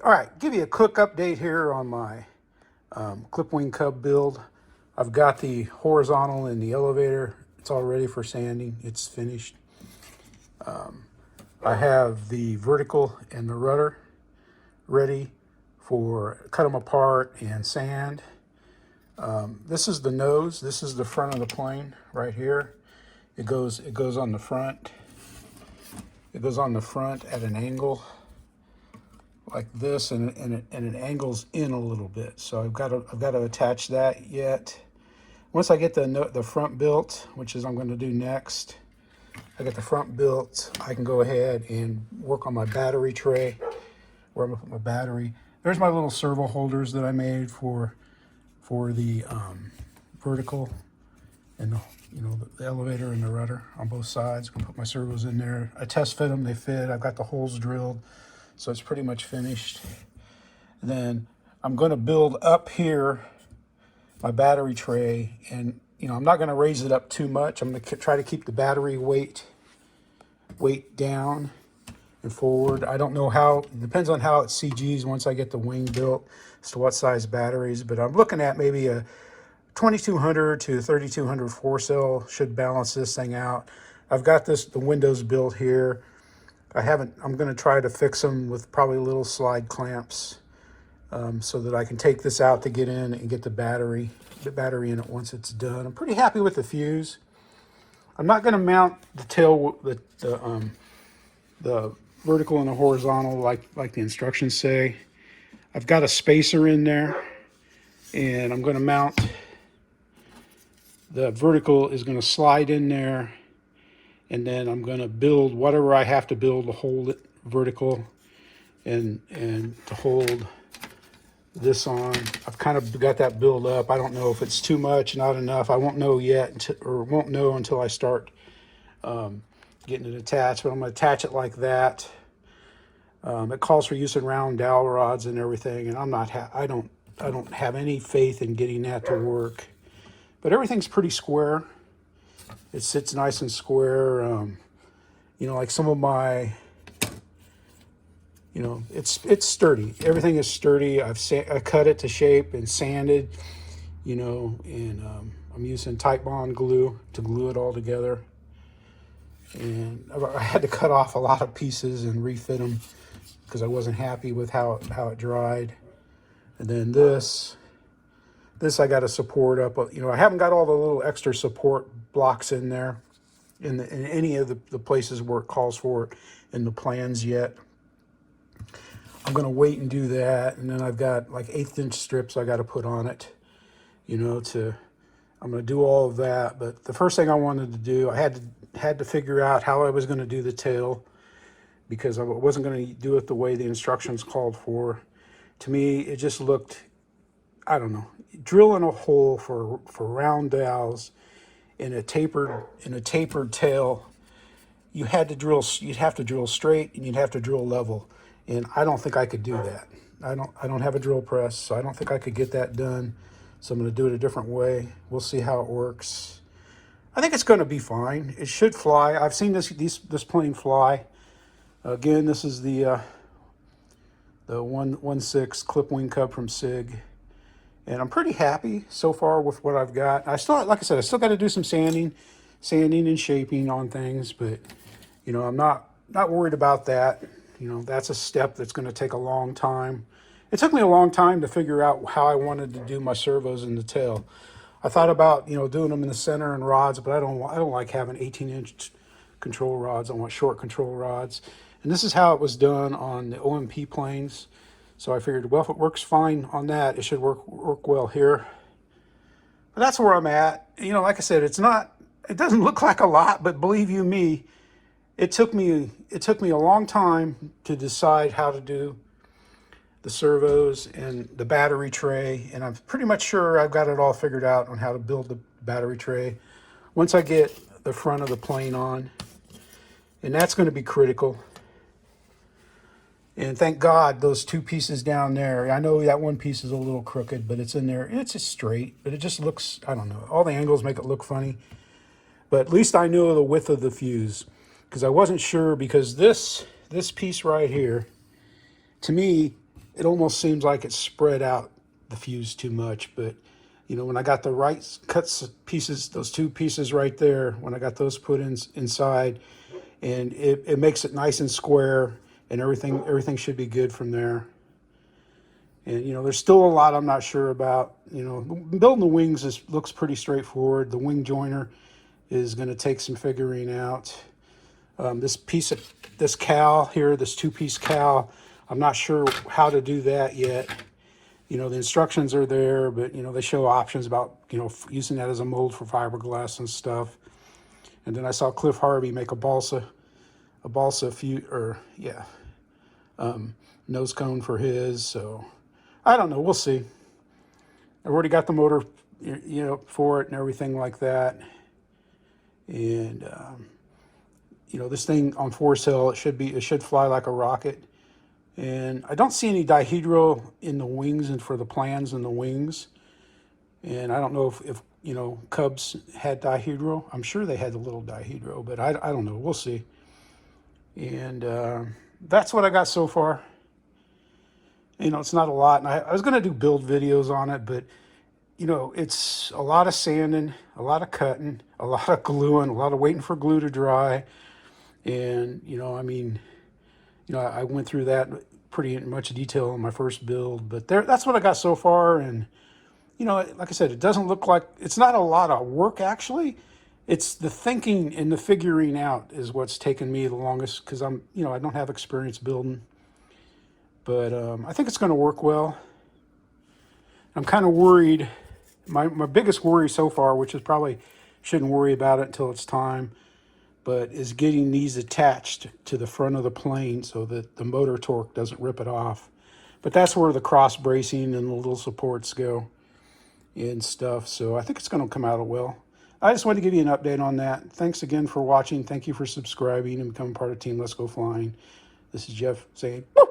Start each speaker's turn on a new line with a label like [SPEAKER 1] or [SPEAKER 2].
[SPEAKER 1] All right, give you a quick update here on my clip wing cub build. I've got the horizontal in the elevator. It's all ready for sanding. It's finished. I have the vertical and the rudder ready for cut them apart and sand. This is the nose. This is the front of the plane right here. It goes on the front. It goes on the front at an angle like this, and it angles in a little bit. So I've got to attach that yet. Once I get the front built, which is I'm going to do next, I get the front built, I can go ahead and work on my battery tray, where I'm going to put my battery. There's my little servo holders that I made for the vertical and the elevator and the rudder on both sides. I'm going to put my servos in there. I test fit them, they fit. I've got the holes drilled, so it's pretty much finished. Then I'm going to build up here my battery tray, and I'm not going to raise it up too much. I'm going to try to keep the battery weight down and forward. I don't know how, it depends on how it CGs once I get the wing built as to what size batteries, but I'm looking at maybe a 2200 to 3200 4-cell should balance this thing out. I've got the windows built here. I'm going to try to fix them with probably little slide clamps, so that I can take this out to get in and get the battery in it once it's done. I'm pretty happy with the fuse. I'm not going to mount the tail, the vertical and the horizontal like the instructions say. I've got a spacer in there, and I'm going to mount the vertical is going to slide in there, and then I'm going to build whatever I have to build to hold it vertical and to hold this on. I've kind of got that build up. I don't know if it's too much, not enough. I won't know yet, or won't know until I start getting it attached, but I'm going to attach it like that. It calls for using round dowel rods and everything, and I don't have any faith in getting that to work. But everything's pretty square. It sits nice and square. Like some of my, it's sturdy. Everything is sturdy. I cut it to shape and sanded, and I'm using Type Bond glue to glue it all together. And I had to cut off a lot of pieces and refit them because I wasn't happy with how it dried. And then this I got to support up. I haven't got all the little extra support blocks in there in any of the places where it calls for it in the plans yet. I'm going to wait and do that, and then I've got like 1/8 inch strips I got to put on it. I'm going to do all of that, but the first thing I wanted to do, I had to figure out how I was going to do the tail, because I wasn't going to do it the way the instructions called for. To me, it just looked, I don't know, drilling a hole for round dowels in a tapered tail. You'd have to drill straight, and you'd have to drill level. And I don't think I could do that. I don't have a drill press, so I don't think I could get that done. So I'm going to do it a different way. We'll see how it works. I think it's going to be fine. It should fly. I've seen this plane fly. Again, this is the 1.6 clip wing cub from SIG. And I'm pretty happy so far with what I've got. Like I said, I still got to do some sanding and shaping on things, but I'm not worried about that. That's a step that's going to take a long time. It took me a long time to figure out how I wanted to do my servos in the tail. I thought about doing them in the center and rods, but I don't like having 18-inch control rods. I want short control rods, and this is how it was done on the OMP planes. So I figured, well, if it works fine on that, it should work well here. But that's where I'm at. Like I said, it doesn't look like a lot, but believe you me, it took me a long time to decide how to do the servos and the battery tray, and I'm pretty much sure I've got it all figured out on how to build the battery tray once I get the front of the plane on, and that's going to be critical. And thank God those two pieces down there, I know that one piece is a little crooked, but it's in there. It's just straight, but it just looks, I don't know. All the angles make it look funny. But at least I know the width of the fuse, because I wasn't sure, because this piece right here, to me, it almost seems like it's spread out the fuse too much. But you know, when I got the right cuts pieces, those two pieces right there, when I got those put in inside, and it makes it nice and square, and everything should be good from there. And you know, there's still a lot I'm not sure about. You know, building the wings looks pretty straightforward. The wing joiner is going to take some figuring out. This cowl here, this two-piece cowl, I'm not sure how to do that yet. You know, the instructions are there, but you know, they show options about, you know, using that as a mold for fiberglass and stuff. And then I saw Cliff Harvey make a balsa nose cone for his. So I don't know, we'll see. I've already got the motor, you know, for it and everything like that. And you know, this thing on force hill, it should fly like a rocket. And I don't see any dihedral in the wings and for the plans in the wings. And I don't know if you know, Cubs had dihedral. I'm sure they had a little dihedral, but I don't know. We'll see. And that's what I got so far. You know, it's not a lot. And I was going to do build videos on it, but you know, it's a lot of sanding, a lot of cutting, a lot of gluing, a lot of waiting for glue to dry. And, you know, I mean, you know, I went through that pretty much detail in my first build, but that's what I got so far. And, you know, like I said, it doesn't look like, it's not a lot of work actually. It's the thinking and the figuring out is what's taken me the longest, because you know, I don't have experience building. But I think it's going to work well. I'm kind of worried. My biggest worry so far, which is probably shouldn't worry about it until it's time, but is getting these attached to the front of the plane so that the motor torque doesn't rip it off. But that's where the cross bracing and the little supports go and stuff. So I think it's going to come out well. I just wanted to give you an update on that. Thanks again for watching. Thank you for subscribing and becoming part of Team Let's Go Flying. This is Jeff saying, woo!